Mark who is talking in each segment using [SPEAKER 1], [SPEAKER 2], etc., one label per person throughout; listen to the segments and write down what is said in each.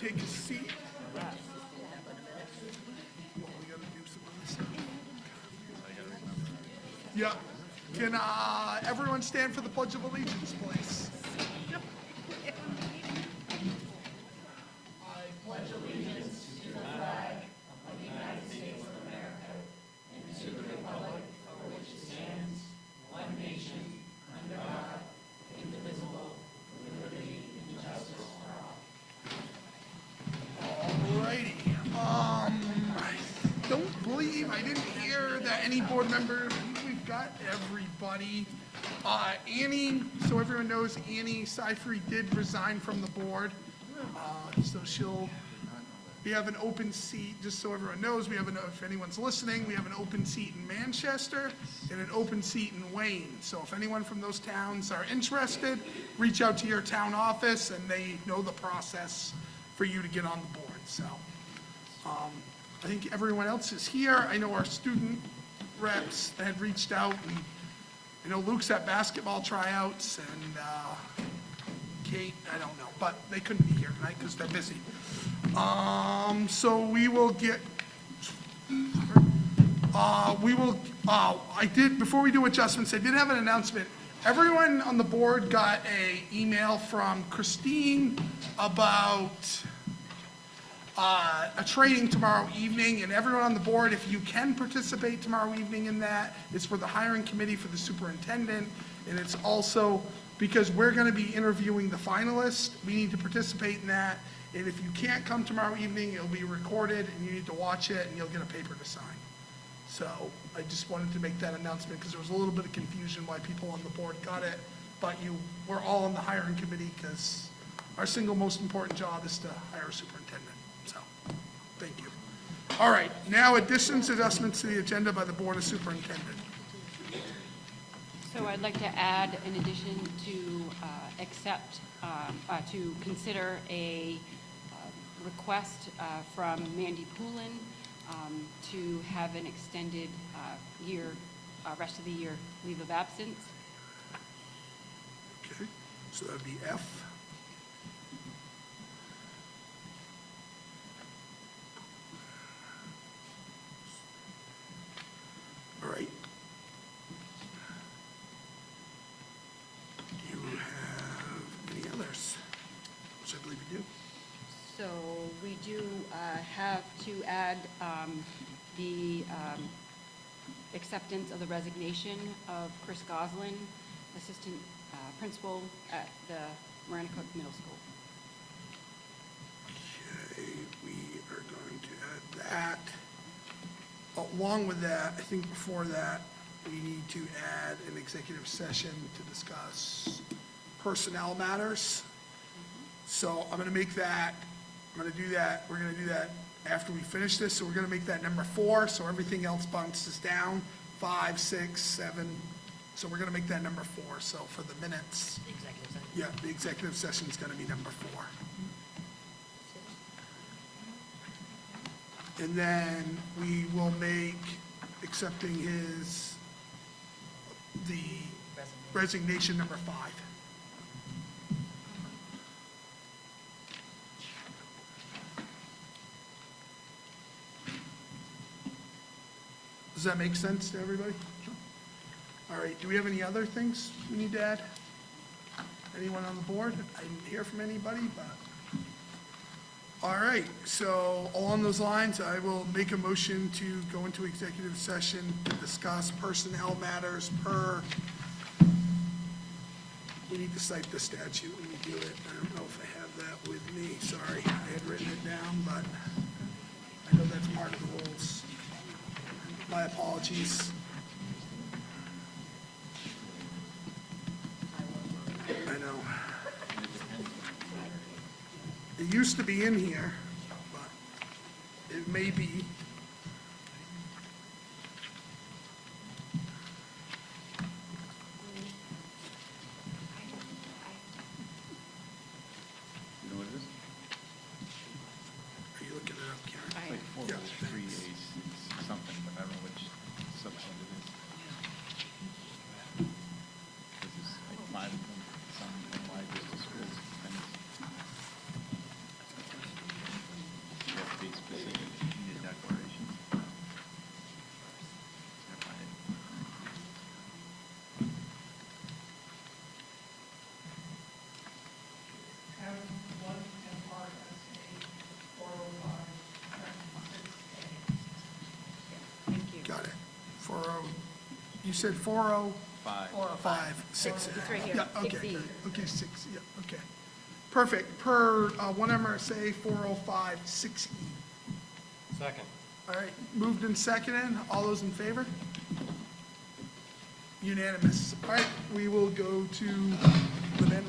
[SPEAKER 1] take a seat. We gotta do some other stuff. Yeah. Can everyone stand for the Pledge of Allegiance, please? Alrighty. I don't believe, I didn't hear that any board member, we've got everybody. Annie, so everyone knows, Annie Seifried did resign from the board. So we have an open seat, just so everyone knows, if anyone's listening, we have an open seat in Manchester and an open seat in Wayne. So if anyone from those towns are interested, reach out to your town office and they know the process for you to get on the board. So I think everyone else is here. I know our student reps had reached out, and I know Luke's at basketball tryouts, and Kate, I don't know, but they couldn't be here tonight because they're busy. So we will get, before we do adjustments, I did have an announcement. Everyone on the board got an email from Christine about a training tomorrow evening, and everyone on the board, if you can participate tomorrow evening in that, it's for the hiring committee for the superintendent, and it's also because we're going to be interviewing the finalists. We need to participate in that, and if you can't come tomorrow evening, it'll be recorded, and you need to watch it, and you'll get a paper to sign. So I just wanted to make that announcement because there was a little bit of confusion why people on the board got it, but we're all on the hiring committee because our single most important job is to hire a superintendent. So, thank you. All right, now additions, adjustments to the agenda by the Board of Superintendent.
[SPEAKER 2] So I'd like to add an addition to to consider a request from Mandy Poulin to have an extended rest of the year leave of absence.
[SPEAKER 1] Okay, so that'd be F. All right. Do you have any others? Which I believe you do.
[SPEAKER 2] So we do have to add the acceptance of the resignation of Chris Goslin, assistant principal at the Maranacook Middle School.
[SPEAKER 1] Okay, we are going to add that. Along with that, I think before that, we need to add an executive session to discuss personnel matters. So I'm going to make that, we're going to do that after we finish this. So we're going to make that number 4, so everything else bounces down, 5, 6, 7. So we're going to make that number 4. So for the minutes.
[SPEAKER 3] Executive session.
[SPEAKER 1] Yeah, the executive session is going to be number 4. And then we will make accepting the resignation number 5. Does that make sense to everybody? Sure. All right, do we have any other things we need to add? Anyone on the board? I didn't hear from anybody, but. All right, so along those lines, I will make a motion to go into executive session to discuss personnel matters per, we need to cite the statute when we do it. I don't know if I have that with me, sorry. I had written it down, but I know that's part of the rules. My apologies. I know. It used to be in here, but it may be.
[SPEAKER 4] You know what it is?
[SPEAKER 1] Are you looking it up, Karen?
[SPEAKER 4] Like 403A something, but I don't know which subset it is. This is like 5 of them, some apply to the schools.
[SPEAKER 1] You said 40?
[SPEAKER 4] Five.
[SPEAKER 1] 405, 6.
[SPEAKER 2] It's right here,
[SPEAKER 1] Yeah, okay,
[SPEAKER 2] 6E.
[SPEAKER 1] good. Okay, 6, yeah, okay. Perfect. Per 1 MRSA 405, 6E.
[SPEAKER 3] Second.
[SPEAKER 1] All right, moved and seconded. All those in favor? Unanimous. All right, we will go to the minute.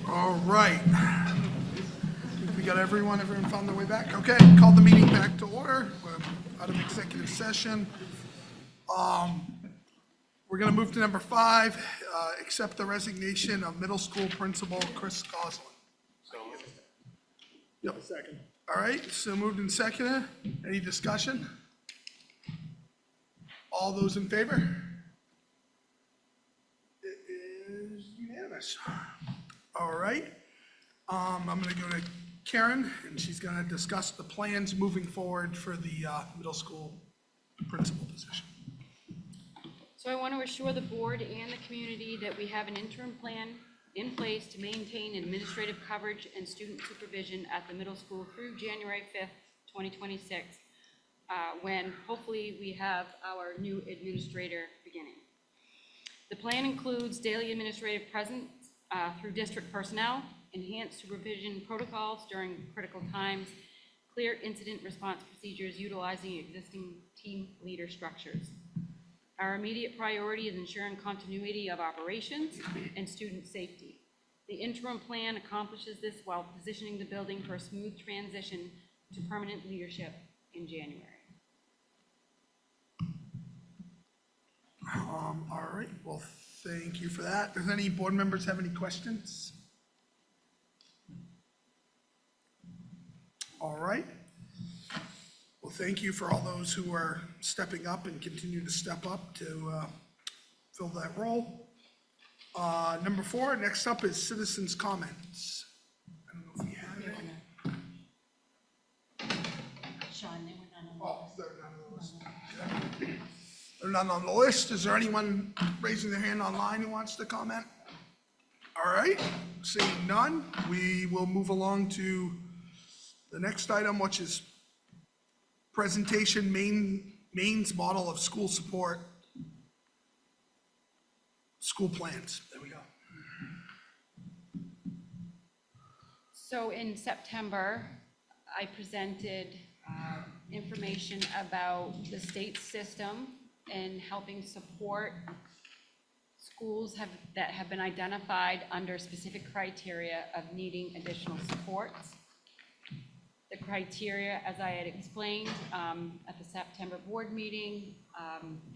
[SPEAKER 1] All right. We got everyone found their way back? Okay, call the meeting back to order. We're out of executive session. We're gonna move to number 5, accept the resignation of middle school principal Chris Goslin. Yep. Second. All right, so moved and seconded. Any discussion? All those in favor? It is unanimous. All right. I'm gonna go to Karen, and she's gonna discuss the plans moving forward for the middle school principal position.
[SPEAKER 2] So I want to assure the board and the community that we have an interim plan in place to maintain administrative coverage and student supervision at the middle school through January 5th, 2026, when hopefully we have our new administrator beginning. The plan includes daily administrative presence through district personnel, enhanced supervision protocols during critical times, clear incident response procedures utilizing existing team leader structures. Our immediate priority is ensuring continuity of operations and student safety. The interim plan accomplishes this while positioning the building for a smooth transition to permanent leadership in January.
[SPEAKER 1] All right, well, thank you for that. Does any board members have any questions? All right. Well, thank you for all those who are stepping up and continue to step up to fill that role. Number 4, next up is citizens' comments. I don't know if we have any.
[SPEAKER 2] Sean, they were none
[SPEAKER 1] Oh, they're none on the list. Okay. They're none on the list. Is there anyone raising their hand online who wants to comment? All right, seeing none, we will move along to the next item, which is presentation Maine's model of school support, school plans. There we go.
[SPEAKER 2] So in September, I presented information about the state system and helping support schools that have been identified under specific criteria of needing additional supports. The criteria, as I had explained at the September board meeting,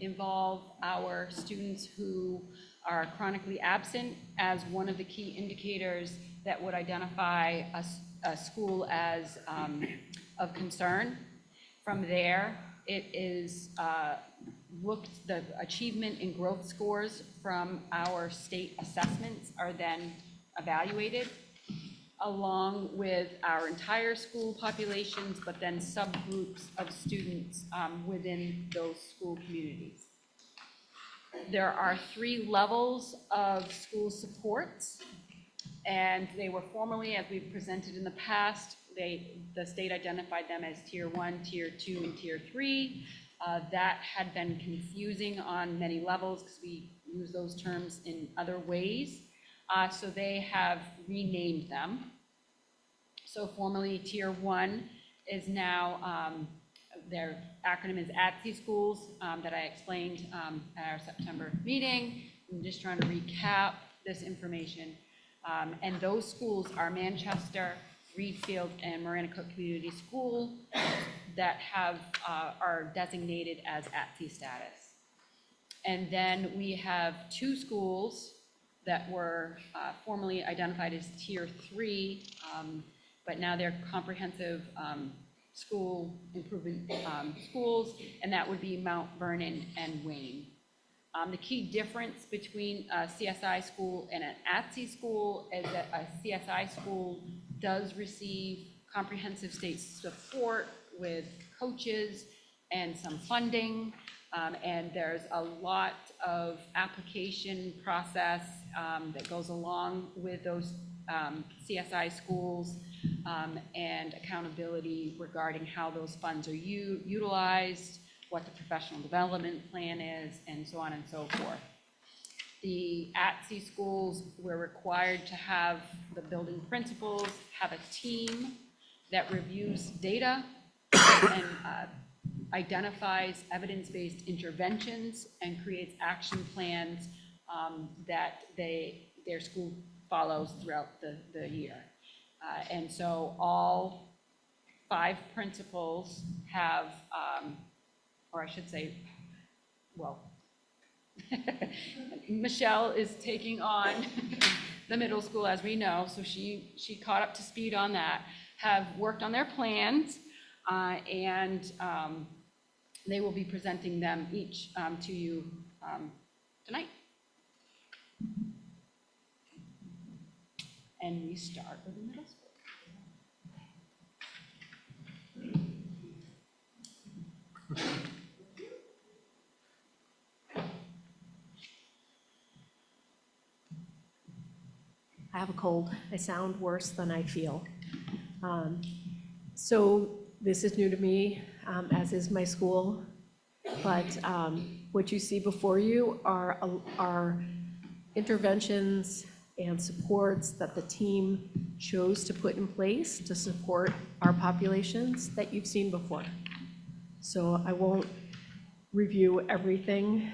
[SPEAKER 2] involve our students who are chronically absent as one of the key indicators that would identify a school as of concern. From there, it is the achievement and growth scores from our state assessments are then evaluated, along with our entire school populations, but then subgroups of students within those school communities. There are 3 levels of school supports, and they were formally, as we've presented in the past, the state identified them as Tier 1, Tier 2, and Tier 3. That had been confusing on many levels because we use those terms in other ways. So they have renamed them. So formally, Tier 1 is now, their acronym is ATSI schools that I explained at our September meeting. I'm just trying to recap this information. And those schools are Manchester, Reedfield, and Maranacook Community School that are designated as ATSI status. And then we have 2 schools that were formerly identified as Tier 3, but now they're comprehensive school improvement schools, and that would be Mount Vernon and Wayne. The key difference between a CSI school and an ATSI school is that a CSI school does receive comprehensive state support with coaches and some funding, and there's a lot of application process that goes along with those CSI schools, and accountability regarding how those funds are utilized, what the professional development plan is, and so on and so forth. The ATSE schools, we're required to have the building principals have a team that reviews data and identifies evidence-based interventions and creates action plans that their school follows throughout the year. And so all 5 principals have, or I should say, well, Michelle is taking on the middle school, as we know, so she caught up to speed on that, have worked on their plans, and they will be presenting them each to you tonight. And we start with the middle school.
[SPEAKER 5] I have a cold. I sound worse than I feel. So this is new to me, as is my school. But what you see before you are interventions and supports that the team chose to put in place to support our populations that you've seen before. So I won't review everything,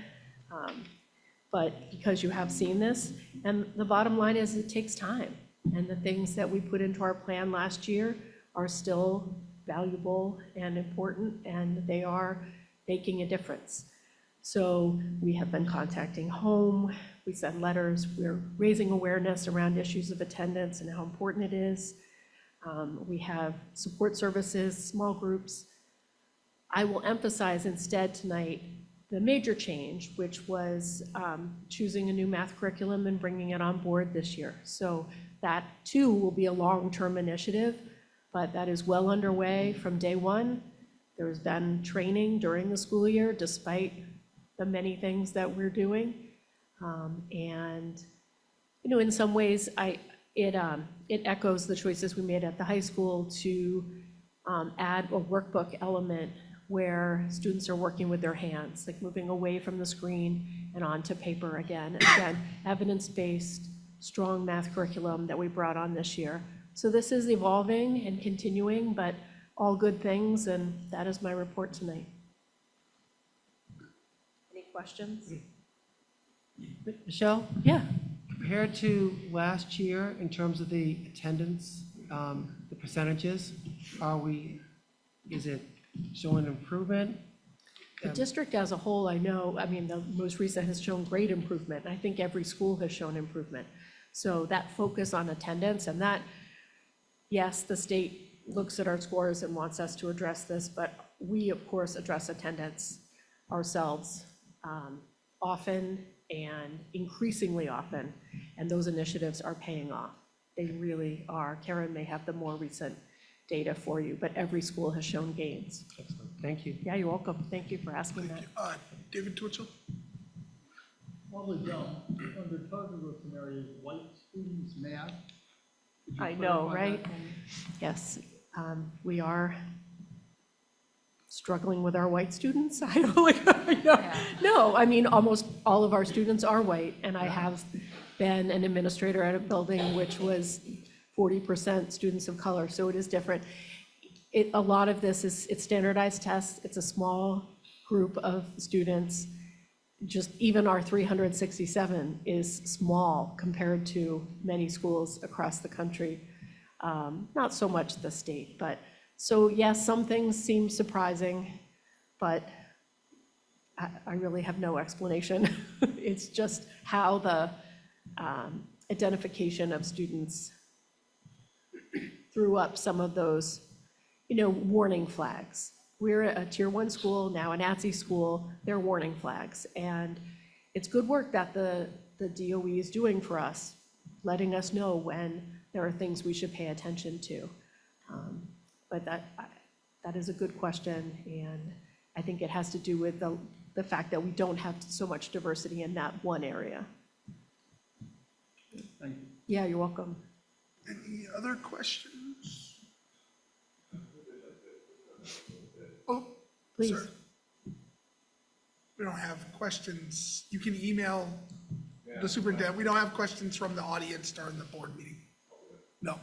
[SPEAKER 5] but because you have seen this, and the bottom line is it takes time. And the things that we put into our plan last year are still valuable and important, and they are making a difference. So we have been contacting home, we send letters, we're raising awareness around issues of attendance and how important it is. We have support services, small groups. I will emphasize instead tonight the major change, which was choosing a new math curriculum and bringing it on board this year. So that too will be a long-term initiative, but that is well underway from day one. There's been training during the school year, despite the many things that we're doing. And, you know, in some ways, it echoes the choices we made at the high school to add a workbook element where students are working with their hands, like moving away from the screen and onto paper again. Again, evidence-based, strong math curriculum that we brought on this year. So this is evolving and continuing, but all good things, and that is my report tonight. Any questions?
[SPEAKER 6] Michelle,
[SPEAKER 5] Yeah.
[SPEAKER 6] compared to last year in terms of the attendance, the percentages, is it showing improvement?
[SPEAKER 5] The district as a whole, I know, I mean, the most recent has shown great improvement. I think every school has shown improvement. So that focus on attendance and that, yes, the state looks at our scores and wants us to address this, but we, of course, address attendance ourselves often and increasingly often, and those initiatives are paying off. They really are. Karen may have the more recent data for you, but every school has shown gains.
[SPEAKER 6] Excellent. Thank you.
[SPEAKER 5] Yeah, you're welcome. Thank you for asking that.
[SPEAKER 1] David Twitchell?
[SPEAKER 7] Probably don't. Under target group scenarios, white students math. Could you
[SPEAKER 5] I know,
[SPEAKER 7] clarify
[SPEAKER 5] right?
[SPEAKER 7] that for me?
[SPEAKER 5] Yes, we are struggling with our white students. I don't like, no, I mean, almost all of our students are white, and I have been an administrator at a building which was 40% students of color, so it is different. A lot of this is, it's standardized tests, it's a small group of students. Just even our 367 is small compared to many schools across the country. Not so much the state, but so yes, some things seem surprising, but I really have no explanation. It's just how the identification of students threw up some of those, you know, warning flags. We're a tier 1 school, now an ATSE school, they're warning flags. And it's good work that the DOE is doing for us, letting us know when there are things we should pay attention to. But that is a good question, and I think it has to do with the fact that we don't have so much diversity in that one area.
[SPEAKER 7] Thank you.
[SPEAKER 5] Yeah, you're welcome.
[SPEAKER 1] Any other questions? Oh,
[SPEAKER 5] Please.
[SPEAKER 1] sir. We don't have questions. You can email the superintendent. We don't have questions from the audience during the board meeting. No.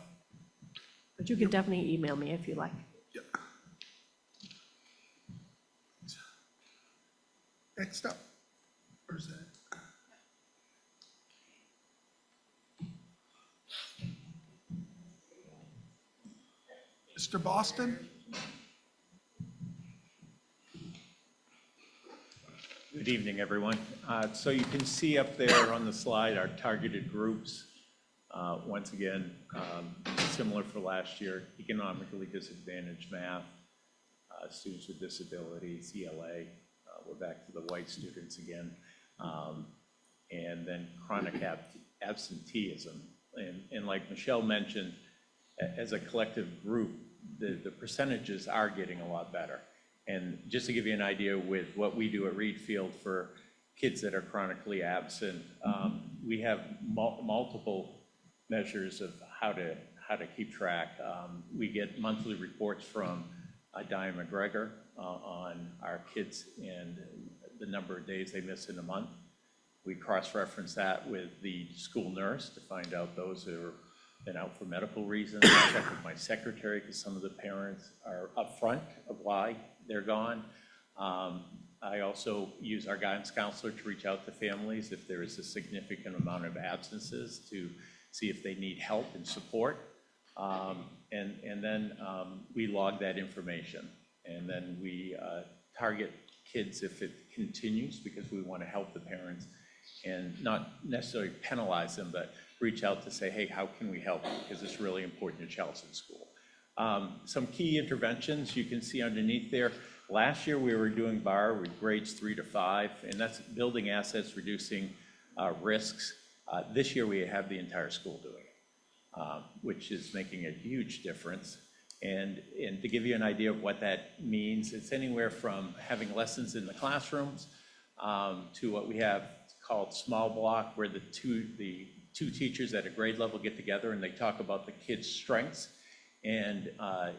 [SPEAKER 5] But you can definitely email me if you like.
[SPEAKER 1] Yep. Next up. Where's that? Mr. Boston?
[SPEAKER 4] Good evening, everyone. So you can see up there on the slide our targeted groups. Once again, similar for last year, economically disadvantaged math, students with disabilities, ELA, we're back to the white students again, and then chronic absenteeism. And like Michelle mentioned, as a collective group, the percentages are getting a lot better. And just to give you an idea with what we do at Reed Field for kids that are chronically absent, we have multiple measures of how to keep track. We get monthly reports from Diane McGregor on our kids and the number of days they miss in a month. We cross-reference that with the school nurse to find out those who have been out for medical reasons. I check with my secretary because some of the parents are upfront of why they're gone. I also use our guidance counselor to reach out to families if there is a significant amount of absences to see if they need help and support. And then we log that information. And then we target kids if it continues because we want to help the parents and not necessarily penalize them, but reach out to say, hey, how can we help you? Because it's really important your child's in school. Some key interventions you can see underneath there. Last year we were doing BAR with grades 3 to 5, and that's building assets, reducing risks. This year we have the entire school doing it, which is making a huge difference. And to give you an idea of what that means, it's anywhere from having lessons in the classrooms to what we have called small block, where the two teachers at a grade level get together and they talk about the kids' strengths and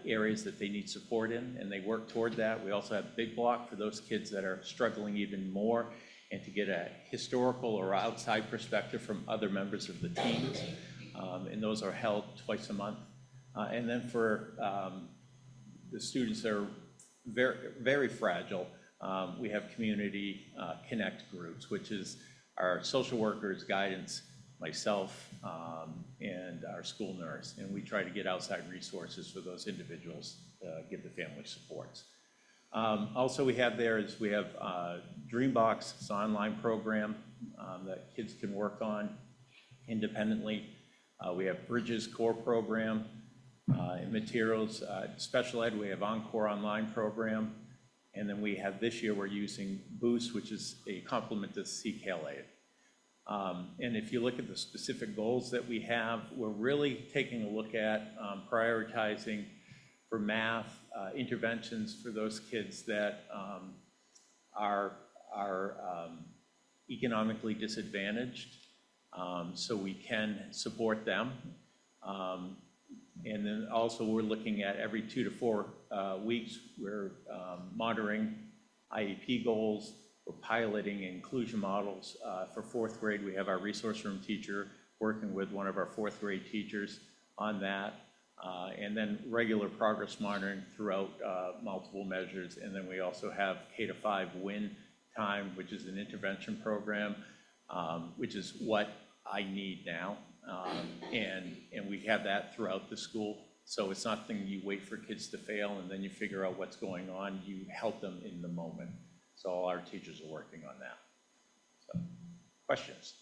[SPEAKER 4] areas that they need support in, and they work toward that. We also have big block for those kids that are struggling even more, and to get a historical or outside perspective from other members of the teams, and those are held twice a month. And then for the students that are very, very fragile, we have community connect groups, which is our social workers, guidance, myself, and our school nurse. And we try to get outside resources for those individuals to give the family supports. Also we have Dreambox, it's an online program that kids can work on independently. We have Bridges core program, materials, special ed, we have Encore online program. And then we have, this year we're using Boost, which is a complement to CKLA. And if you look at the specific goals that we have, we're really taking a look at prioritizing for math, interventions for those kids that are economically disadvantaged, so we can support them. And then also we're looking at every 2 to 4 weeks, we're monitoring IEP goals. We're piloting inclusion models. For 4th grade, we have our resource room teacher working with one of our 4th grade teachers on that. And then regular progress monitoring throughout multiple measures. And then we also have K-5 WIN time, which is an intervention program, which is what I need now. And we have that throughout the school. So it's not something you wait for kids to fail and then you figure out what's going on. You help them in the moment. So all our teachers are working on that. So, questions?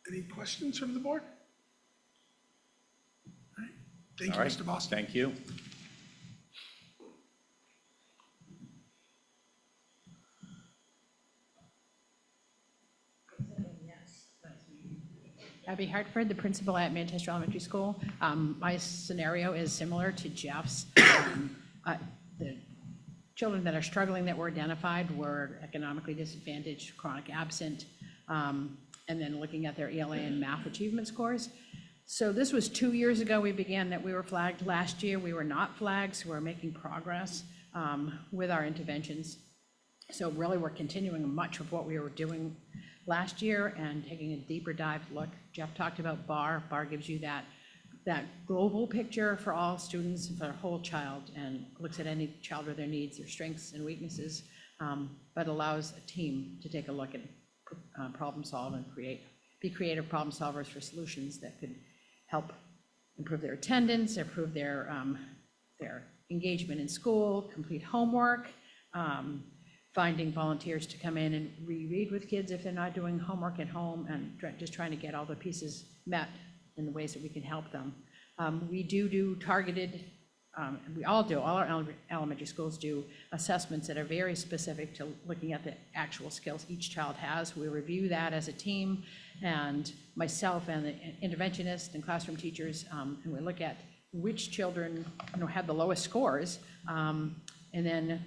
[SPEAKER 1] Any questions from the board? All right. Thank you,
[SPEAKER 4] All right.
[SPEAKER 1] Mr. Boston.
[SPEAKER 4] Thank you.
[SPEAKER 8] Abby Hartford, the principal at Manchester Elementary School. My scenario is similar to Jeff's. The children that are struggling that were identified were economically disadvantaged, chronic absent, and then looking at their ELA and math achievement scores. So this was 2 years ago we began that we were flagged. Last year we were not flagged, so we're making progress. with our interventions. So really, we're continuing much of what we were doing last year and taking a deeper dive look. Jeff talked about BAR. BAR gives you that global picture for all students, for a whole child, and looks at any child or their needs, their strengths and weaknesses, but allows a team to take a look at problem solve and be creative problem solvers for solutions that could help improve their attendance, improve their engagement in school, complete homework, finding volunteers to come in and reread with kids if they're not doing homework at home, and just trying to get all the pieces met in the ways that we can help them. We do targeted, we all do, all our elementary schools do assessments that are very specific to looking at the actual skills each child has. We review that as a team, and myself and the interventionist and classroom teachers, and we look at which children have the lowest scores, and then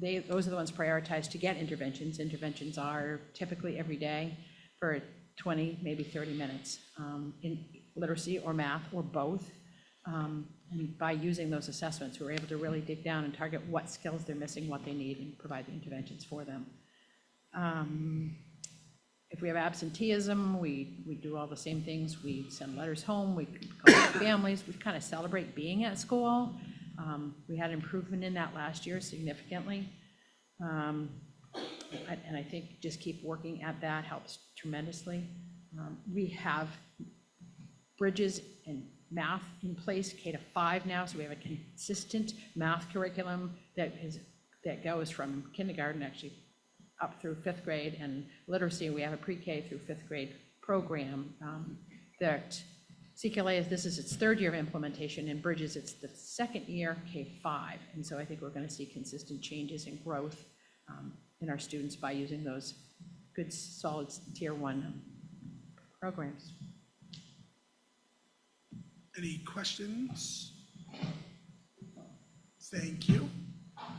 [SPEAKER 8] those are the ones prioritized to get interventions. Interventions are typically every day for 20, maybe 30 minutes in literacy or math or both. And by using those assessments, we're able to really dig down and target what skills they're missing, what they need, and provide the interventions for them. If we have absenteeism, we do all the same things. We send letters home, we call families, we kind of celebrate being at school. We had improvement in that last year significantly. And I think just keep working at that helps tremendously. We have bridges and math in place, K-5 now, so we have a consistent math curriculum that goes from kindergarten actually up through 5th grade, and literacy, we have a pre-K through 5th grade program that CQLA, this is its 3rd year of implementation, and Bridges, it's the 2nd year, K-5. And so I think we're going to see consistent changes and growth in our students by using those good, solid Tier 1 programs.
[SPEAKER 1] Any questions? Thank you.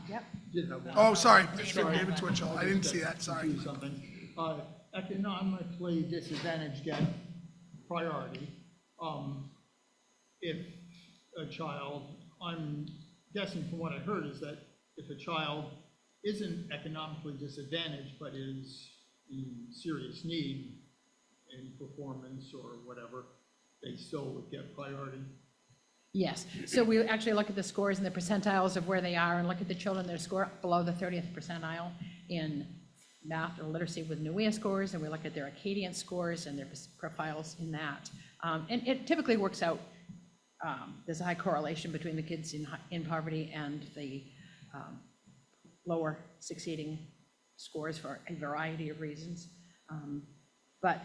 [SPEAKER 8] Yep.
[SPEAKER 7] Did have one.
[SPEAKER 1] Oh, sorry,
[SPEAKER 7] Sorry.
[SPEAKER 1] David Twitchell, I didn't see that, sorry.
[SPEAKER 7] Confused something. Economically disadvantaged get priority. If a child, I'm guessing from what I heard is that if a child isn't economically disadvantaged but is in serious need in performance or whatever, they still would get priority.
[SPEAKER 8] Yes, so we actually look at the scores and the percentiles of where they are and look at the children that score below the 30th percentile in math or literacy with NUIA scores, and we look at their Acadian scores and their profiles in that. And it typically works out, there's a high correlation between the kids in poverty and the lower succeeding scores for a variety of reasons. But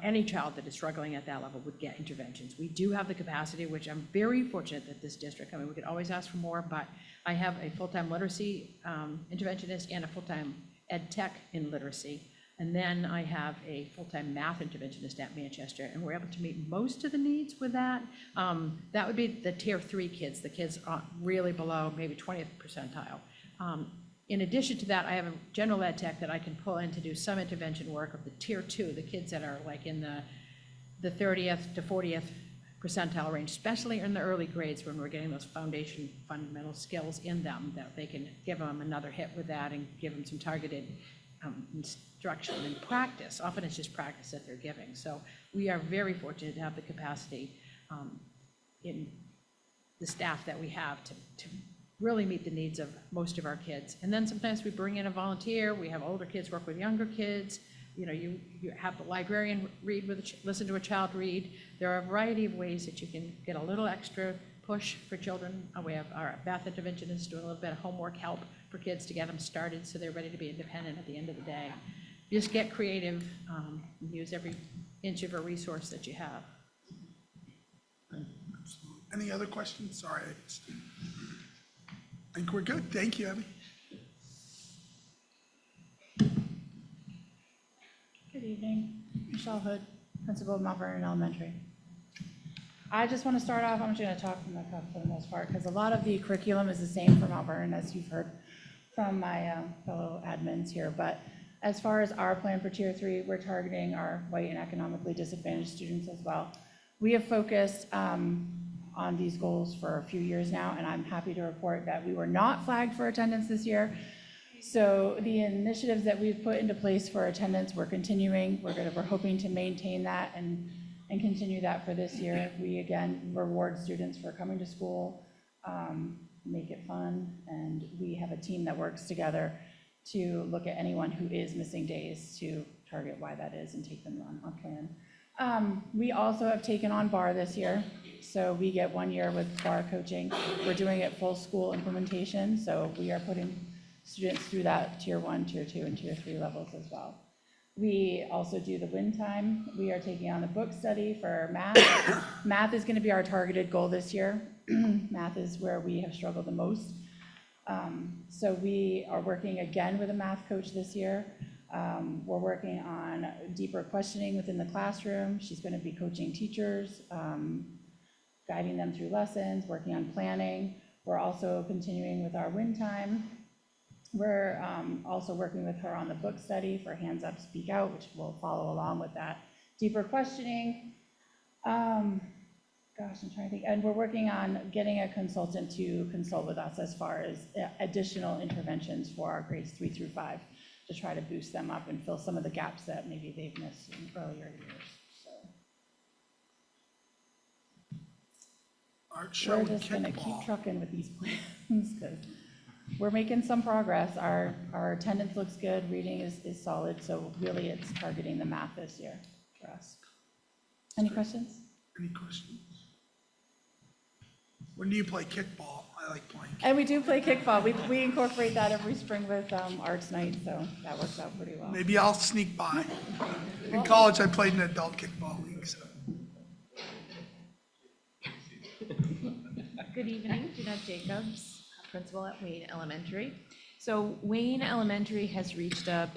[SPEAKER 8] any child that is struggling at that level would get interventions. We do have the capacity, which I'm very fortunate that this district, I mean, we could always ask for more, but I have a full-time literacy interventionist and a full-time ed tech in literacy. And then I have a full-time math interventionist at Manchester, and we're able to meet most of the needs with that. That would be the Tier 3 kids, the kids are really below maybe 20th percentile. In addition to that, I have a general ed tech that I can pull in to do some intervention work of the Tier 2, the kids that are like in the 30th to 40th percentile range, especially in the early grades when we're getting those fundamental skills in them, that they can give them another hit with that and give them some targeted instruction and practice. Often it's just practice that they're giving. So we are very fortunate to have the capacity in the staff that we have to really meet the needs of most of our kids. And then sometimes we bring in a volunteer, we have older kids work with younger kids, you have the librarian read listen to a child read. There are a variety of ways that you can get a little extra push for children. We have our math interventionists doing a little bit of homework help for kids to get them started so they're ready to be independent at the end of the day. Just get creative, use every inch of a resource that you have.
[SPEAKER 1] Any other questions? Sorry. I think we're good. Thank you, Abby.
[SPEAKER 9] Good evening. Michelle Hood, principal of Mount Vernon Elementary. I just want to start off, I'm just going to talk from the cuff for the most part, because a lot of the curriculum is the same for Mount Vernon, as you've heard from my fellow admins here. But as far as our plan for Tier 3, we're targeting our white and economically disadvantaged students as well. We have focused on these goals for a few years now, and I'm happy to report that we were not flagged for attendance this year. So the initiatives that we've put into place for attendance, we're continuing. We're hoping to maintain that and continue that for this year. We, again, reward students for coming to school, make it fun, and we have a team that works together to look at anyone who is missing days to target why that is and take them on plan. We also have taken on bar this year, so we get 1 year with bar coaching. We're doing it full school implementation, so we are putting students through that tier 1, tier 2, and tier 3 levels as well. We also do the win time. We are taking on a book study for math. Math is going to be our targeted goal this year. Math is where we have struggled the most. So we are working again with a math coach this year. We're working on deeper questioning within the classroom. She's going to be coaching teachers, guiding them through lessons, working on planning. We're also continuing with our win time. We're also working with her on the book study for Hands Up, Speak Out, which will follow along with that deeper questioning. Gosh, I'm trying to think. And we're working on getting a consultant to consult with us as far as additional interventions for our grades 3 through 5 to try to boost them up and fill some of the gaps that maybe they've missed in earlier years. So
[SPEAKER 1] Art show
[SPEAKER 9] we're
[SPEAKER 1] and
[SPEAKER 9] just going to keep
[SPEAKER 1] kickball.
[SPEAKER 9] trucking with these plans because we're making some progress. Our attendance looks good. Reading is solid. So really it's targeting the math this year for us. Any questions?
[SPEAKER 1] Any questions? When do you play kickball? I like playing.
[SPEAKER 9] And we do play kickball. We incorporate that every spring with arts night, so that works out pretty well.
[SPEAKER 1] Maybe I'll sneak by. In college, I played in an adult kickball league, so.
[SPEAKER 10] Good evening, Jeanette Jacobs, principal at Wayne Elementary. So Wayne Elementary has reached a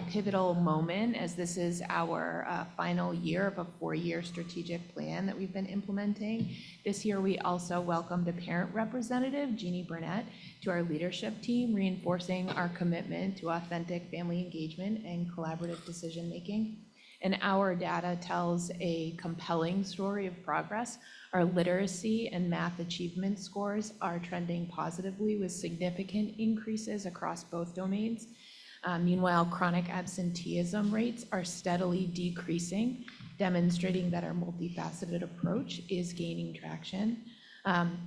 [SPEAKER 10] pivotal moment as this is our final year of a 4-year strategic plan that we've been implementing. This year, we also welcomed a parent representative, Jeannie Burnett, to our leadership team, reinforcing our commitment to authentic family engagement and collaborative decision-making. And our data tells a compelling story of progress. Our literacy and math achievement scores are trending positively with significant increases across both domains. Meanwhile, chronic absenteeism rates are steadily decreasing, demonstrating that our multifaceted approach is gaining traction.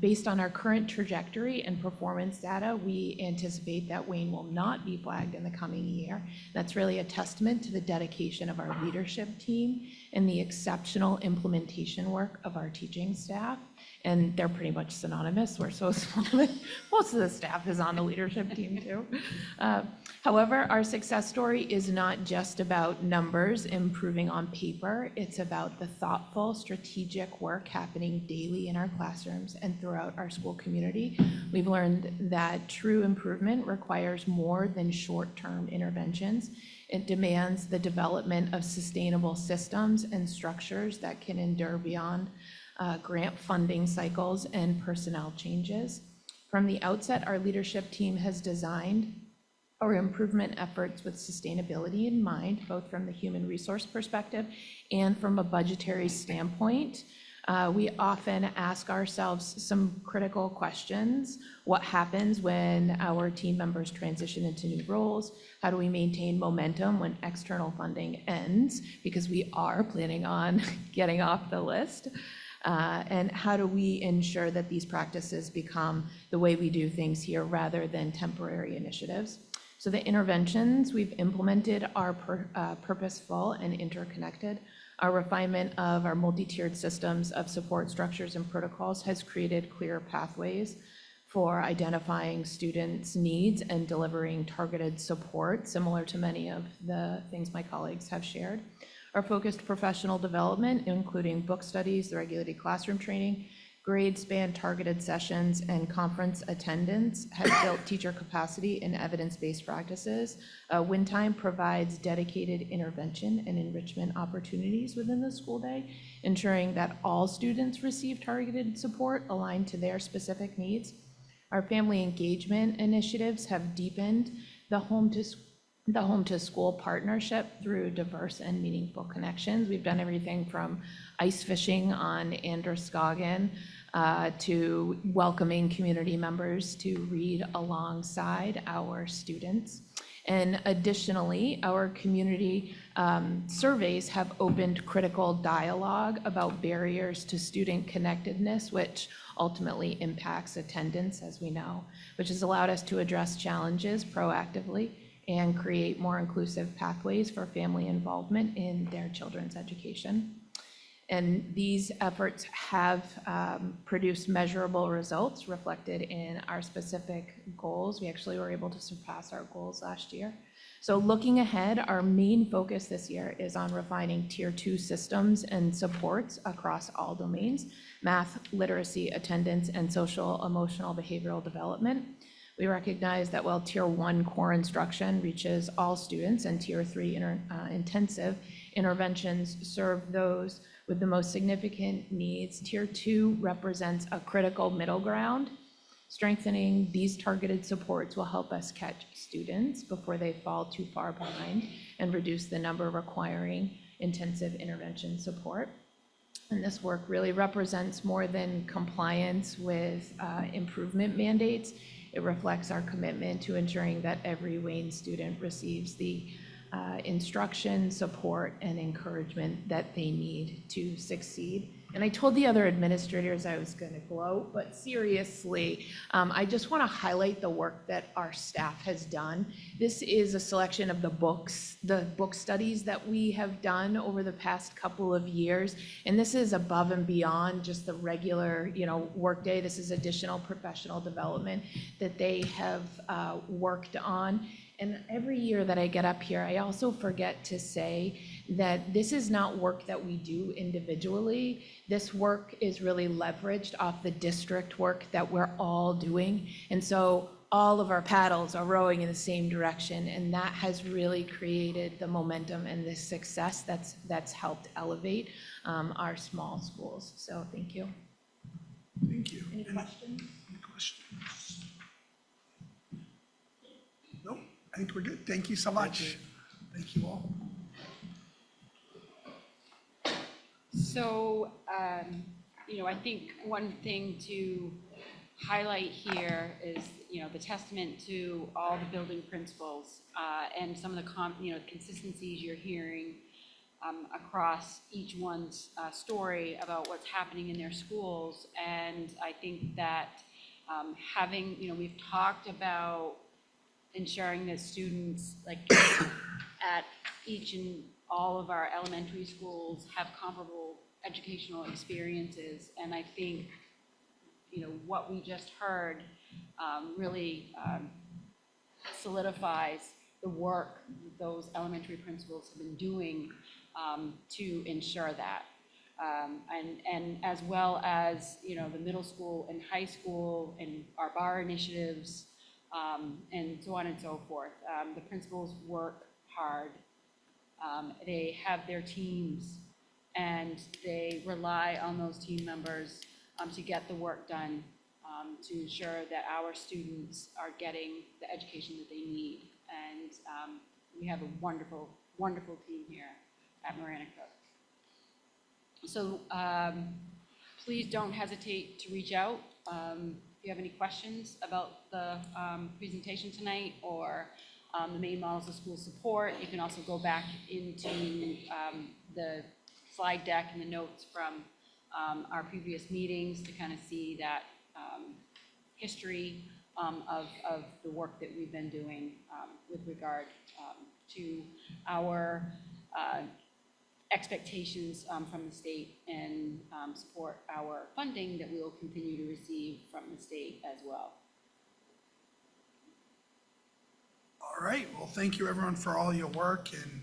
[SPEAKER 10] Based on our current trajectory and performance data, we anticipate that Wayne will not be flagged in the coming year. That's really a testament to the dedication of our leadership team and the exceptional implementation work of our teaching staff. And they're pretty much synonymous. We're so small that most of the staff is on the leadership team too. However, our success story is not just about numbers improving on paper. It's about the thoughtful, strategic work happening daily in our classrooms and throughout our school community. We've learned that true improvement requires more than short-term interventions. It demands the development of sustainable systems and structures that can endure beyond grant funding cycles and personnel changes. From the outset, our leadership team has designed our improvement efforts with sustainability in mind, both from the human resource perspective and from a budgetary standpoint. We often ask ourselves some critical questions. What happens when our team members transition into new roles? How do we maintain momentum when external funding ends? Because we are planning on getting off the list. And how do we ensure that these practices become the way we do things here rather than temporary initiatives? So the interventions we've implemented are purposeful and interconnected. Our refinement of our multi-tiered systems of support structures and protocols has created clear pathways for identifying students' needs and delivering targeted support, similar to many of the things my colleagues have shared. Our focused professional development, including book studies, the regulated classroom training, grade span targeted sessions, and conference attendance, has built teacher capacity in evidence-based practices. Win Time provides dedicated intervention and enrichment opportunities within the school day, ensuring that all students receive targeted support aligned to their specific needs. Our family engagement initiatives have deepened the home to the Home to School partnership through diverse and meaningful connections. We've done everything from ice fishing on Androscoggin to welcoming community members to read alongside our students. And additionally, our community surveys have opened critical dialogue about barriers to student connectedness, which ultimately impacts attendance, as we know, which has allowed us to address challenges proactively and create more inclusive pathways for family involvement in their children's education. And these efforts have produced measurable results reflected in our specific goals. We actually were able to surpass our goals last year. So looking ahead, our main focus this year is on refining Tier 2 systems and supports across all domains: math, literacy, attendance, and social, emotional, behavioral development. We recognize that while Tier 1 core instruction reaches all students and Tier 3 intensive interventions serve those with the most significant needs, Tier 2 represents a critical middle ground. Strengthening these targeted supports will help us catch students before they fall too far behind and reduce the number requiring intensive intervention support. And this work really represents more than compliance with improvement mandates. It reflects our commitment to ensuring that every Wayne student receives the instruction, support, and encouragement that they need to succeed. And I told the other administrators I was going to gloat, but seriously, I just want to highlight the work that our staff has done. This is a selection of the book studies that we have done over the past couple of years. And this is above and beyond just the regular, workday. This is additional professional development that they have worked on. And every year that I get up here, I also forget to say that this is not work that we do individually. This work is really leveraged off the district work that we're all doing. And so all of our paddles are rowing in the same direction, and that has really created the momentum and the success that's helped elevate our small schools. So thank you.
[SPEAKER 1] Thank you.
[SPEAKER 10] Any questions?
[SPEAKER 1] Any questions? Nope, I think we're good. Thank you so much. Thank you all.
[SPEAKER 2] So, I think one thing to highlight here is, the testament to all the building principals and some of the consistencies you're hearing across each one's story about what's happening in their schools. And I think that we've talked about ensuring that students at each and all of our elementary schools have comparable educational experiences. And I think, what we just heard really solidifies the work those elementary principals have been doing to ensure that. And as well as, the middle school and high school and our bar initiatives and so on and so forth. The principals work hard. They have their teams, and they rely on those team members to get the work done, to ensure that our students are getting the education that they need. And we have a wonderful, wonderful team here at Marana Cook. So please don't hesitate to reach out if you have any questions about the presentation tonight or the main models of school support. You can also go back into the slide deck and the notes from our previous meetings to kind of see that history of the work that we've been doing with regard to our expectations from the state and support our funding that we will continue to receive from the state as well.
[SPEAKER 1] All right, well, thank you everyone for all your work and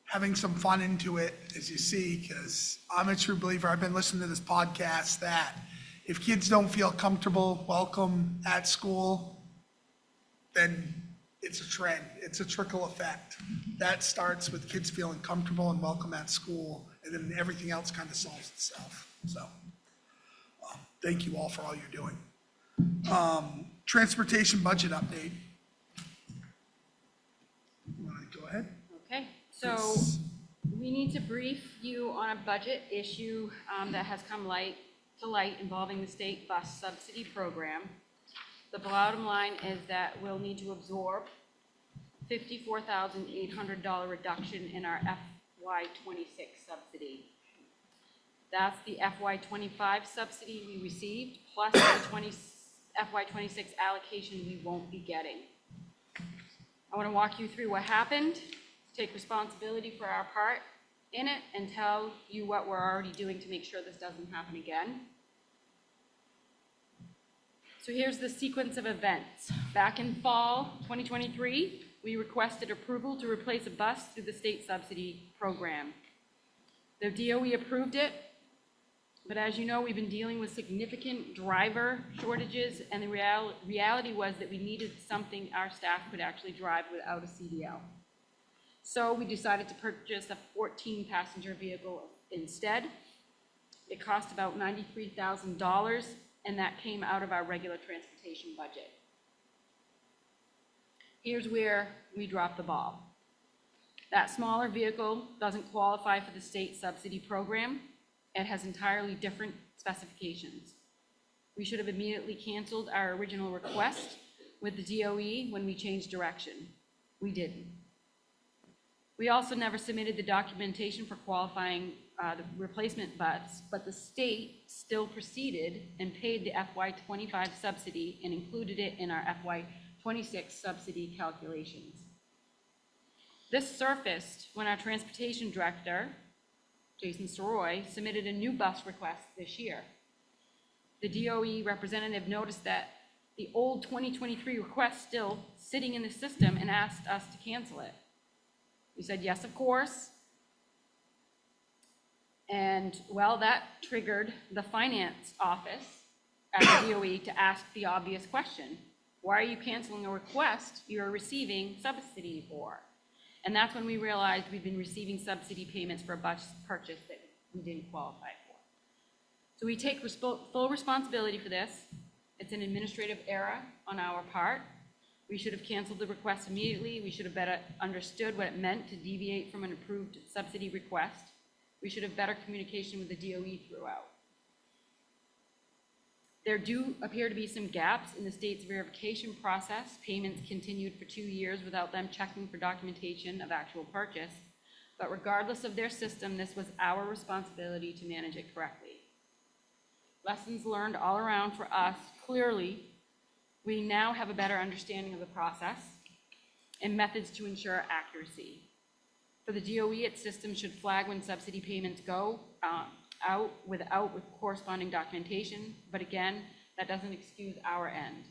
[SPEAKER 1] having some fun into it, as you see, because I'm a true believer. I've been listening to this podcast that if kids don't feel comfortable, welcome at school, then it's a trend. It's a trickle effect. That starts with kids feeling comfortable and welcome at school, and then everything else kind of solves itself. So thank you all for all you're doing. Transportation budget update.
[SPEAKER 2] So we need to brief you on a budget issue that has come to light involving the state bus subsidy program. The bottom line is that we'll need to absorb $54,800 reduction in our FY '26 subsidy. That's the FY '25 subsidy we received, plus the FY '26 allocation we won't be getting. I want to walk you through what happened, take responsibility for our part in it, and tell you what we're already doing to make sure this doesn't happen again. So here's the sequence of events. Back in fall 2023, we requested approval to replace a bus through the state subsidy program. The DOE approved it, but as you know, we've been dealing with significant driver shortages, and the reality was that we needed something our staff could actually drive without a CDL. So we decided to purchase a 14-passenger vehicle instead. It cost about $93,000, and that came out of our regular transportation budget. Here's where we dropped the ball. That smaller vehicle doesn't qualify for the state subsidy program. It has entirely different specifications. We should have immediately canceled our original request with the DOE when we changed direction. We didn't. We also never submitted the documentation for qualifying the replacement bus, but the state still proceeded and paid the FY '25 subsidy and included it in our FY '26 subsidy calculations. This surfaced when our transportation director, Jason Soroy, submitted a new bus request this year. The DOE representative noticed that the old 2023 request still sitting in the system and asked us to cancel it. We said, yes, of course. And well, that triggered the finance office at the DOE to ask the obvious question. Why are you canceling a request you're receiving subsidy for? And that's when we realized we'd been receiving subsidy payments for a bus purchase that we didn't qualify for. So we take full responsibility for this. It's an administrative error on our part. We should have canceled the request immediately. We should have better understood what it meant to deviate from an approved subsidy request. We should have better communication with the DOE throughout. There do appear to be some gaps in the state's verification process. Payments continued for 2 years without them checking for documentation of actual purchase. But regardless of their system, this was our responsibility to manage it correctly. Lessons learned all around for us. Clearly, we now have a better understanding of the process and methods to ensure accuracy. For the DOE, its system should flag when subsidy payments go out with corresponding documentation, but again, that doesn't excuse our end.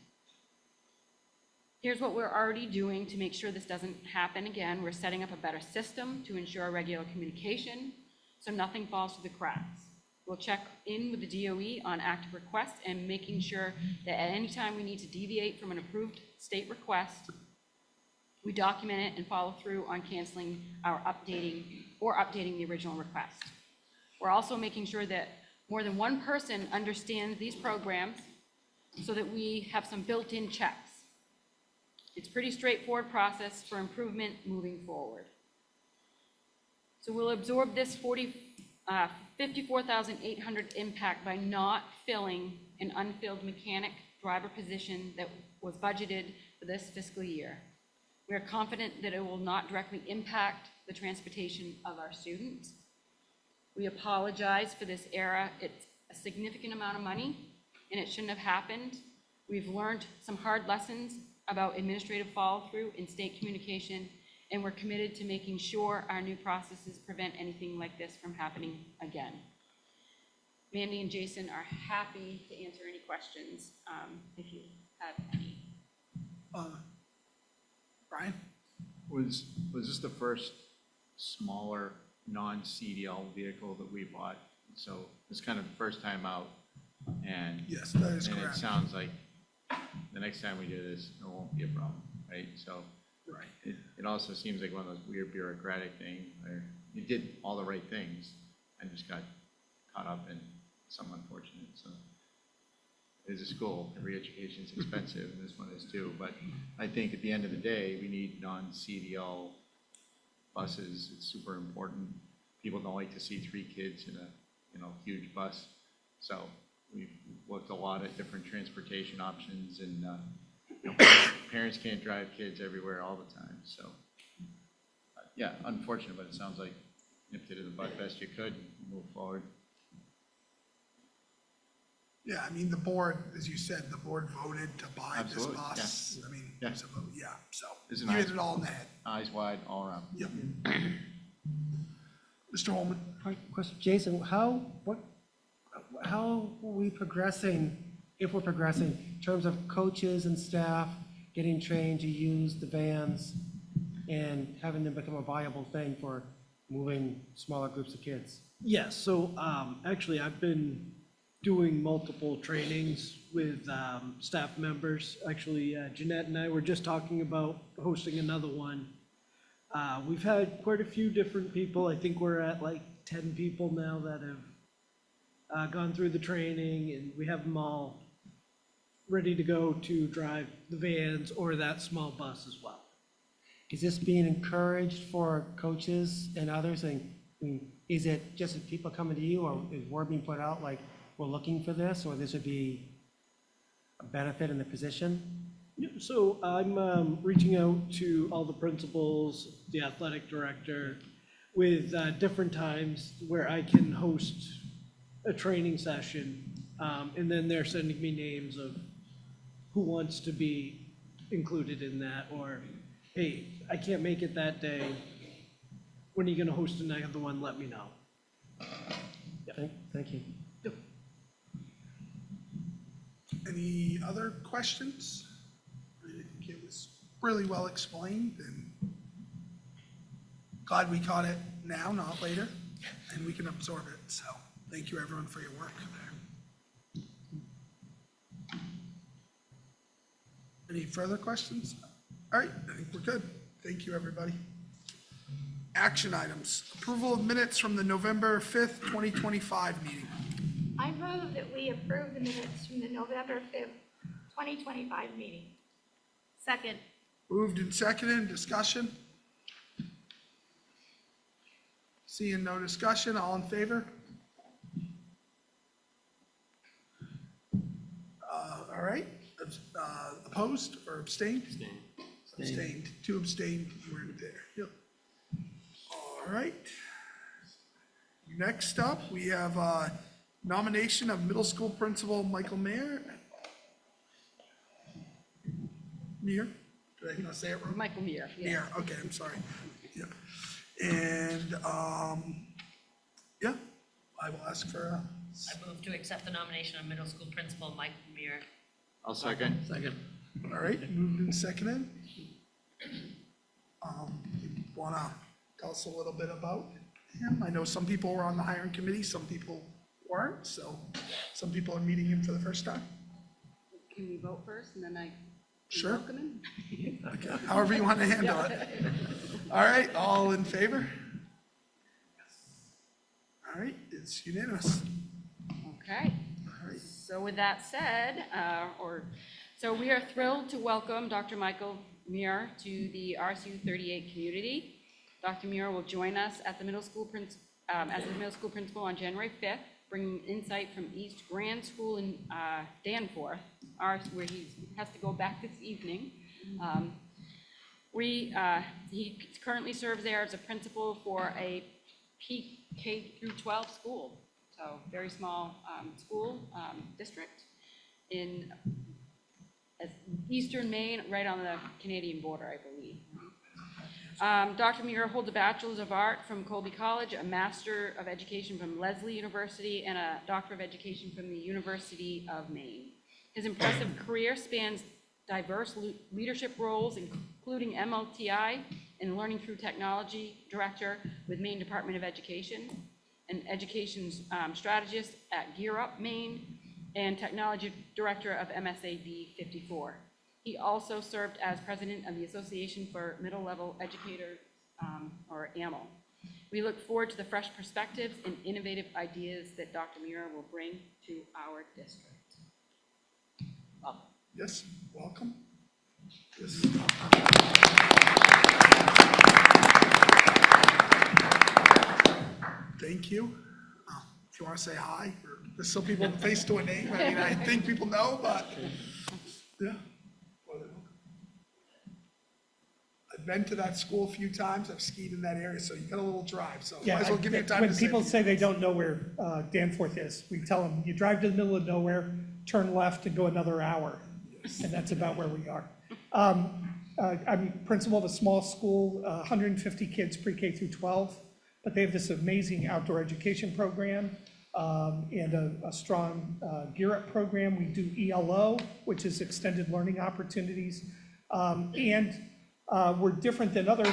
[SPEAKER 2] Here's what we're already doing to make sure this doesn't happen again. We're setting up a better system to ensure regular communication so nothing falls through the cracks. We'll check in with the DOE on active requests and making sure that at any time we need to deviate from an approved state request, we document it and follow through on canceling our updating the original request. We're also making sure that more than one person understands these programs so that we have some built-in checks. It's a pretty straightforward process for improvement moving forward. So we'll absorb this $54,800 impact by not filling an unfilled mechanic driver position that was budgeted for this fiscal year. We are confident that it will not directly impact the transportation of our students. We apologize for this error. It's a significant amount of money, and it shouldn't have happened. We've learned some hard lessons about administrative follow-through and state communication, and we're committed to making sure our new processes prevent anything like this from happening again. Mandy and Jason are happy to answer any questions if you have any.
[SPEAKER 1] Brian?
[SPEAKER 11] Was this the first smaller non-CDL vehicle that we bought? So it's kind of the first time out, and
[SPEAKER 1] Yes, that is
[SPEAKER 11] and it
[SPEAKER 1] correct.
[SPEAKER 11] sounds like the next time we do this, it won't be a problem, right? So
[SPEAKER 1] Right.
[SPEAKER 11] it also seems like one of those weird bureaucratic things where you did all the right things and just got caught up in some unfortunate. So it is a school, every education is expensive, and this one is too. But I think at the end of the day, we need non-CDL buses, it's super important. People don't like to see 3 kids in a, huge bus. So we've looked a lot at different transportation options, and, parents can't drive kids everywhere all the time, so. Yeah, unfortunate, but it sounds like nipped it in the bud best you could, move forward.
[SPEAKER 1] Yeah, I mean, the board, as you said, the board voted to buy this
[SPEAKER 11] Absolutely,
[SPEAKER 1] bus.
[SPEAKER 11] yeah.
[SPEAKER 1] I mean,
[SPEAKER 11] Yeah.
[SPEAKER 1] it was a vote, yeah, so
[SPEAKER 11] It's
[SPEAKER 1] you
[SPEAKER 11] nice.
[SPEAKER 1] hit it all in the head.
[SPEAKER 11] Eyes wide, all around.
[SPEAKER 1] Yep. Mr. Holman?
[SPEAKER 6] Question, Jason, how are we progressing, if we're progressing, in terms of coaches and staff getting trained to use the vans and having them become a viable thing for moving smaller groups of kids?
[SPEAKER 12] Yes, so actually, I've been doing multiple trainings with staff members. Actually, Jeanette and I were just talking about hosting another one. We've had quite a few different people. I think we're at like 10 people now that have gone through the training, and we have them all ready to go to drive the vans or that small bus as well.
[SPEAKER 6] Is this being encouraged for coaches and others? I mean, is it just that people coming to you, or is word being put out like, we're looking for this, or this would be a benefit in the position?
[SPEAKER 12] Yeah, so I'm reaching out to all the principals, the athletic director, with different times where I can host a training session, and then they're sending me names of who wants to be included in that, or, hey, I can't make it that day. When are you gonna host another one? Let me know.
[SPEAKER 6] Thank you.
[SPEAKER 1] Any other questions? I think it was really well explained, and glad we caught it now, not later, and we can absorb it. So thank you, everyone, for your work there. Any further questions? All right, I think we're good. Thank you, everybody. Action items. Approval of minutes from the November 5th, 2025 meeting.
[SPEAKER 13] I move that we approve the minutes from the November 5th, 2025 meeting.
[SPEAKER 10] Second.
[SPEAKER 1] Moved and seconded, discussion? Seeing no discussion, all in favor? All right, opposed or abstained? Abstained, 2 abstained, you weren't there. Yep. All right. Next up, we have nomination of middle school principal Michael Mayer. Did I not say it wrong?
[SPEAKER 2] Michael Muir, yes.
[SPEAKER 1] Mayer, okay, I'm sorry. Yep. And, yeah, I will ask for a,
[SPEAKER 14] I move to accept the nomination of middle school principal Mike Muir.
[SPEAKER 11] I'll second.
[SPEAKER 1] all right, moved and seconded. Want to tell us a little bit about him? I know some people were on the hiring committee, some people weren't, so some people are meeting him for the first time.
[SPEAKER 2] Can we vote first and then I can
[SPEAKER 1] Sure.
[SPEAKER 2] welcome him?
[SPEAKER 1] Okay, however you want to handle it. All right, all in favor? All right, it's unanimous.
[SPEAKER 2] Okay.
[SPEAKER 1] All right.
[SPEAKER 2] So with that said, so we are thrilled to welcome Dr. Michael Muir to the RSU 38 community. Dr. Muir will join us at the middle school as the middle school principal on January 5th, bringing insight from East Grand School in Danforth, where he has to go back this evening. He currently serves there as a principal for a K through 12 school, so very small school district in eastern Maine, right on the Canadian border, I believe. Dr. Muir holds a Bachelor's of Art from Colby College, a Master of Education from Lesley University, and a Doctor of Education from the University of Maine. His impressive career spans diverse leadership roles, including MLTI and Learning Through Technology Director with Maine Department of Education, and Education Strategist at Gear Up Maine, and Technology Director of MSAD 54. He also served as President of the Association for Middle Level Educators, or AML. We look forward to the fresh perspectives and innovative ideas that Dr. Muir will bring to our district. Welcome.
[SPEAKER 1] Yes, welcome. Yes. thank you. If you want to say hi, or there's some people with a face to a name, I mean, I think people know, but, yeah. I've been to that school a few times, I've skied in that area, so you got a little drive, so might as well give you time to
[SPEAKER 15] When
[SPEAKER 1] say.
[SPEAKER 15] people say they don't know where Danforth is, we tell them, you drive to the middle of nowhere, turn left and go another hour. And that's about where we are. I'm principal of a small school, 150 kids pre-K through 12, but they have this amazing outdoor education program and a strong Gear Up program. We do ELO, which is extended learning opportunities. We're different than other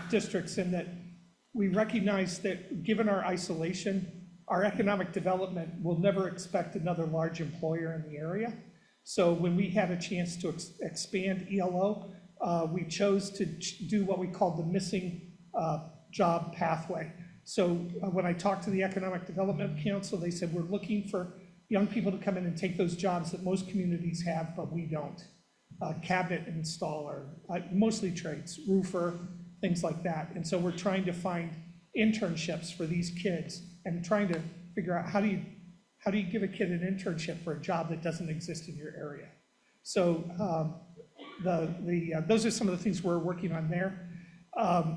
[SPEAKER 15] districts in that we recognize that given our isolation, our economic development will never expect another large employer in the area. So when we had a chance to expand ELO, we chose to do what we called the missing job pathway. So when I talked to the Economic Development Council, they said, we're looking for young people to come in and take those jobs that most communities have, but we don't. Cabinet installer, mostly trades, roofer, things like that. And so we're trying to find internships for these kids and trying to figure out how do you give a kid an internship for a job that doesn't exist in your area. So those are some of the things we're working on there.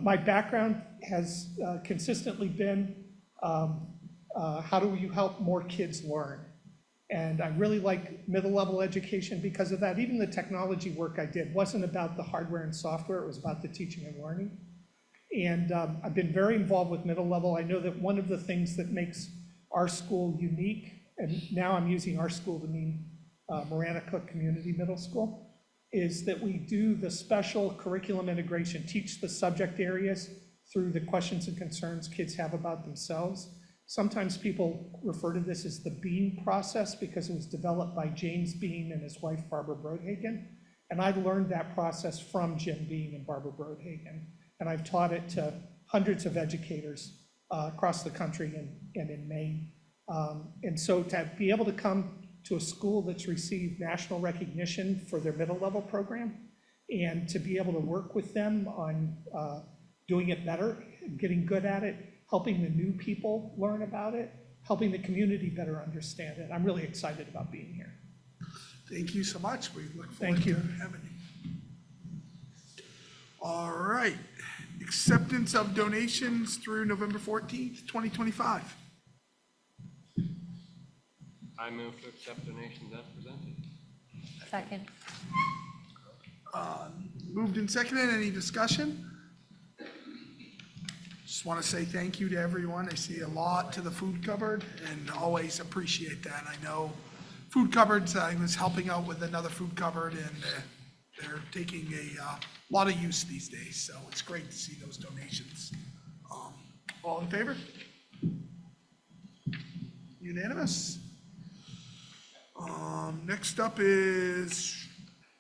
[SPEAKER 15] My background has consistently been how do you help more kids learn? And I really like middle level education because of that. Even the technology work I did wasn't about the hardware and software, it was about the teaching and learning. And I've been very involved with middle level. I know that one of the things that makes our school unique, and now I'm using our school to mean Marana Cook Community Middle School, is that we do the special curriculum integration, teach the subject areas through the questions and concerns kids have about themselves. Sometimes people refer to this as the Bean process because it was developed by James Bean and his wife, Barbara Brodhagen. And I learned that process from Jim Bean and Barbara Brodhagen. And I've taught it to hundreds of educators across the country and in Maine. And so to be able to come to a school that's received national recognition for their middle level program and to be able to work with them on doing it better, getting good at it, helping the new people learn about it, helping the community better understand it. I'm really excited about being here.
[SPEAKER 1] Thank you so much. We look forward to having you. All right. Acceptance of donations through November 14th, 2025.
[SPEAKER 3] I move to accept donations as presented.
[SPEAKER 10] Second.
[SPEAKER 1] Moved and seconded. Any discussion? Just want to say thank you to everyone. I see a lot to the food cupboard and always appreciate that. I know food cupboards, I was helping out with another food cupboard and they're taking a lot of use these days. So it's great to see those donations. All in favor? Unanimous. Next up is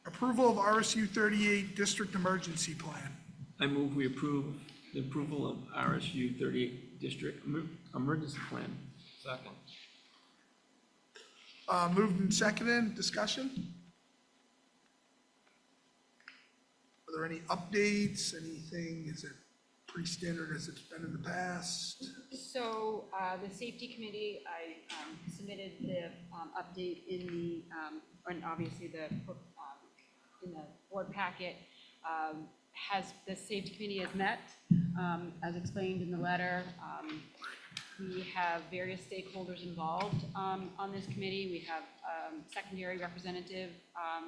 [SPEAKER 1] approval of RSU 38 District Emergency Plan.
[SPEAKER 16] I move we approve the approval of RSU 38 District Emergency Plan.
[SPEAKER 3] Second.
[SPEAKER 1] Moved and seconded, discussion? Are there any updates, anything, is it pretty standard as it's been in the past?
[SPEAKER 2] So the safety committee, I submitted the update in the, and obviously in the board packet, the safety committee has met, as explained in the letter. We have various stakeholders involved on this committee. We have secondary representative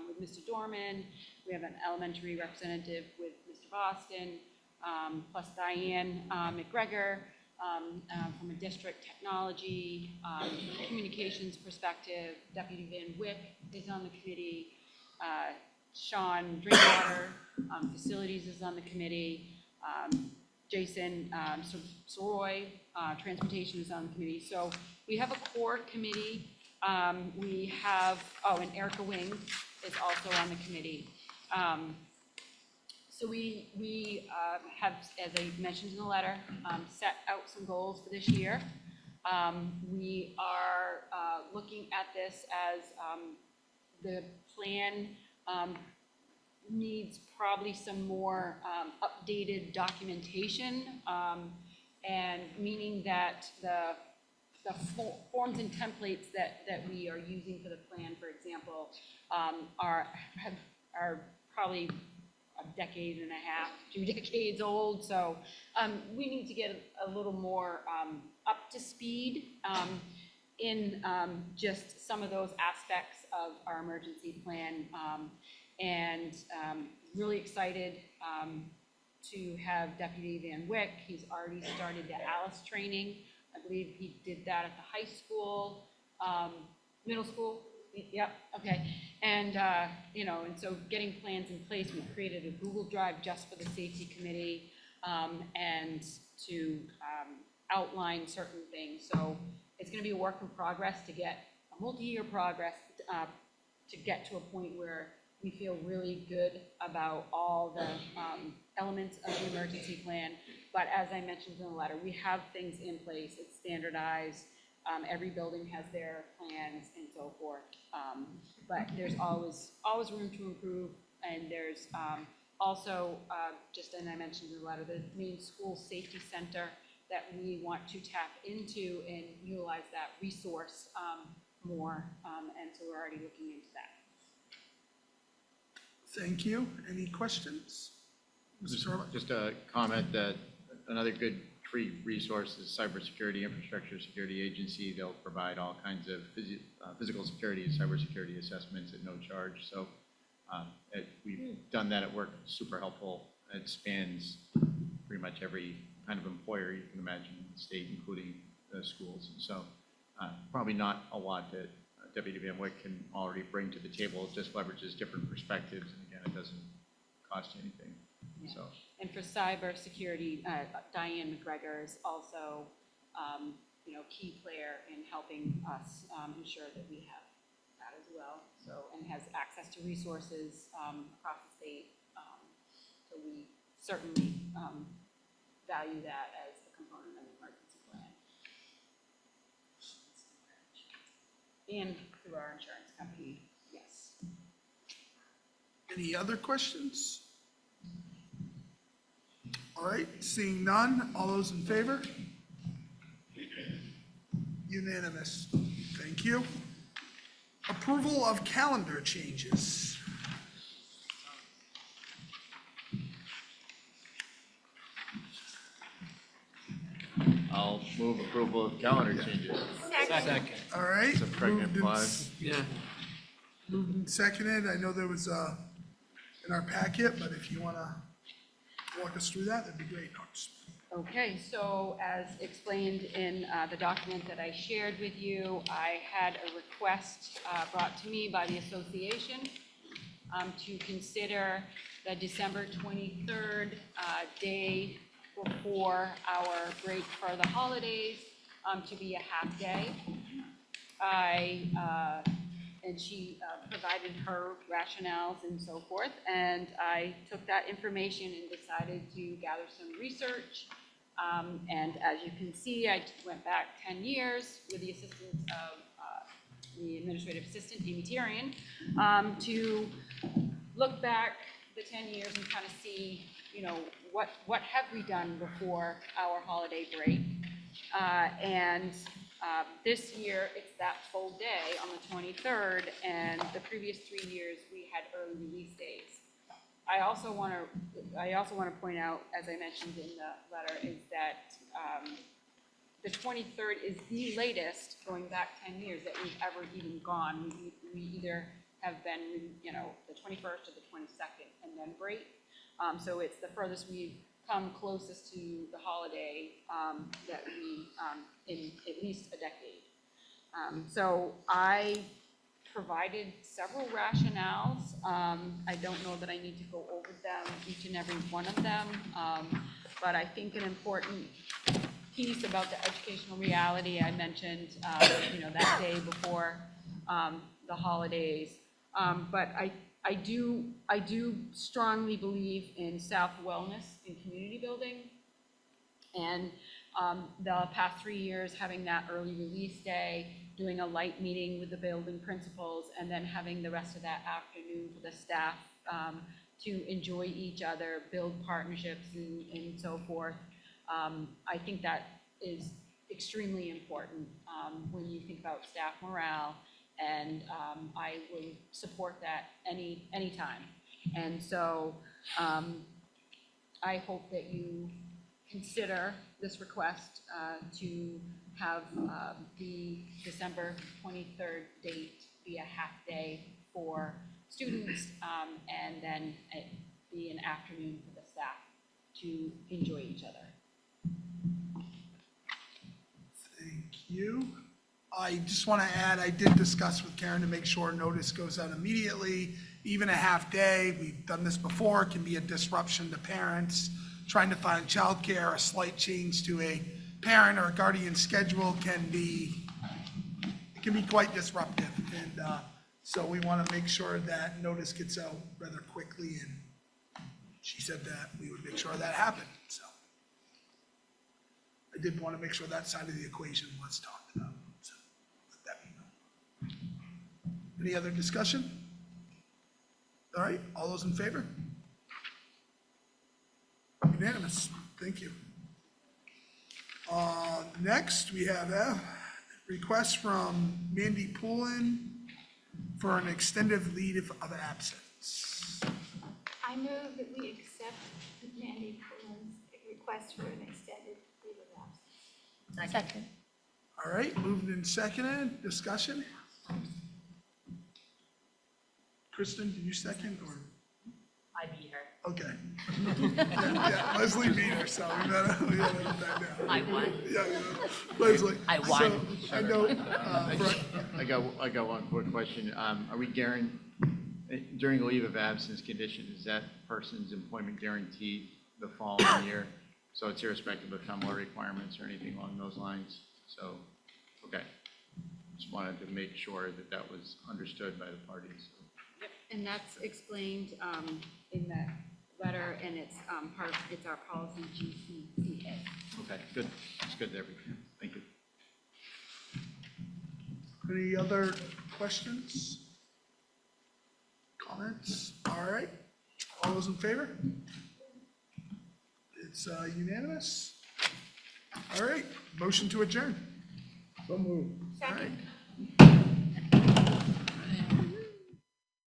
[SPEAKER 2] with Mr. Dorman. We have an elementary representative with Mr. Boston, plus Diane McGregor from a district technology, communications perspective. Deputy Van Wyck is on the committee. Sean Drinkwater, facilities is on the committee. Jason Soroy, transportation is on the committee. So we have a core committee. We have, and Erica Wing is also on the committee. So we have, as I mentioned in the letter, set out some goals for this year. We are looking at this as the plan needs probably some more updated documentation and meaning that the forms and templates that we are using for the plan, for example, are probably a decade and a half, 2 decades old. So we need to get a little more up to speed in just some of those aspects of our emergency plan. And really excited to have Deputy Van Wyck. He's already started the ALICE training. I believe he did that at the high school, middle school. Yep, okay. And, and so getting plans in place, we created a Google Drive just for the safety committee and to outline certain things. So it's going to be a work in progress to get a multi-year progress to get to a point where we feel really good about all the elements of the emergency plan. But as I mentioned in the letter, we have things in place. It's standardized. Every building has their plans and so forth. But there's always room to improve. And there's also, just as I mentioned in the letter, the main school safety center that we want to tap into and utilize that resource more. And so we're already looking into that.
[SPEAKER 1] Thank you. Any questions? Mr. Sorley?
[SPEAKER 11] Just a comment that another good free resource is Cybersecurity Infrastructure Security Agency. They'll provide all kinds of physical security and cybersecurity assessments at no charge. So we've done that at work, super helpful. It spans pretty much every kind of employer you can imagine in the state, including the schools. And so probably not a lot that Deputy Van Wyck can already bring to the table. It just leverages different perspectives, and again, it doesn't cost you anything.
[SPEAKER 2] Yeah.
[SPEAKER 11] So.
[SPEAKER 2] And for cybersecurity, Diane McGregor is also, key player in helping us ensure that we have that as well. So, and has access to resources across the state. So we certainly value that as a component of the emergency plan. And through our insurance company, yes.
[SPEAKER 1] Any other questions? All right, seeing none, all those in favor? Unanimous. Thank you. Approval of calendar changes.
[SPEAKER 11] I'll move approval of calendar changes.
[SPEAKER 14] Second.
[SPEAKER 1] All right.
[SPEAKER 11] It's a pregnant
[SPEAKER 1] moved and
[SPEAKER 11] pause.
[SPEAKER 16] Yeah.
[SPEAKER 1] Moved and seconded. I know there was in our packet, but if you want to walk us through that, that'd be great.
[SPEAKER 2] Okay, so as explained in the document that I shared with you, I had a request brought to me by the association to consider the December 23rd day before our break for the holidays to be a half day. And she provided her rationales and so forth, and I took that information and decided to gather some research. And as you can see, I went back 10 years with the assistance of the administrative assistant, Amy Tyrion, to look back the 10 years and kind of see, what have we done before our holiday break. And this year, it's that full day on the 23rd, and the previous 3 years, we had early release days. I also want to point out, as I mentioned in the letter, is that the 23rd is the latest, going back 10 years, that we've ever even gone. We either have been, the 21st or the 22nd, and then break. So it's the furthest we've come closest to the holiday that we, in at least a decade. So I provided several rationales. I don't know that I need to go over them, each and every one of them, but I think an important piece about the educational reality I mentioned, that day before the holidays. But I do strongly believe in South wellness and community building. And the past 3 years, having that early release day, doing a light meeting with the building principals, and then having the rest of that afternoon for the staff to enjoy each other, build partnerships, and so forth. I think that is extremely important when you think about staff morale, and I will support that anytime. And so I hope that you consider this request to have the December 23rd date be a half-day for students, and then it be an afternoon for the staff to enjoy each other.
[SPEAKER 1] Thank you. I just want to add, I did discuss with Karen to make sure notice goes out immediately. Even a half day, we've done this before, can be a disruption to parents. Trying to find childcare, a slight change to a parent or a guardian schedule can be quite disruptive. And so we want to make sure that notice gets out rather quickly, and she said that we would make sure that happened, so. I did want to make sure that side of the equation was talked about, so let that be known. Any other discussion? All right, all those in favor? Unanimous, thank you. Next, we have a request from Mandy Poulin for an extended leave of absence.
[SPEAKER 13] I move that we accept Mandy Pullen's request for an extended leave of absence.
[SPEAKER 10] Second.
[SPEAKER 1] All right, moved and seconded, discussion? Kristen, did you second, or?
[SPEAKER 14] I beat her.
[SPEAKER 1] Okay. Yeah, Leslie beat her, so we gotta put that down.
[SPEAKER 14] I won.
[SPEAKER 1] Yeah, Leslie.
[SPEAKER 14] I won.
[SPEAKER 1] So, I know,
[SPEAKER 11] I got one quick question. Are we during a leave of absence condition, is that person's employment guaranteed the following year? So it's irrespective of FEMLA requirements or anything along those lines? So, okay. Just wanted to make sure that that was understood by the parties.
[SPEAKER 2] Yep, and that's explained in the letter, and it's it's our policy GCCA.
[SPEAKER 11] Okay, good. It's good there. Thank you.
[SPEAKER 1] any other questions? Comments? All right, all those in favor? It's unanimous. All right, motion to adjourn. So moved.
[SPEAKER 13] Second.
[SPEAKER 1] All right.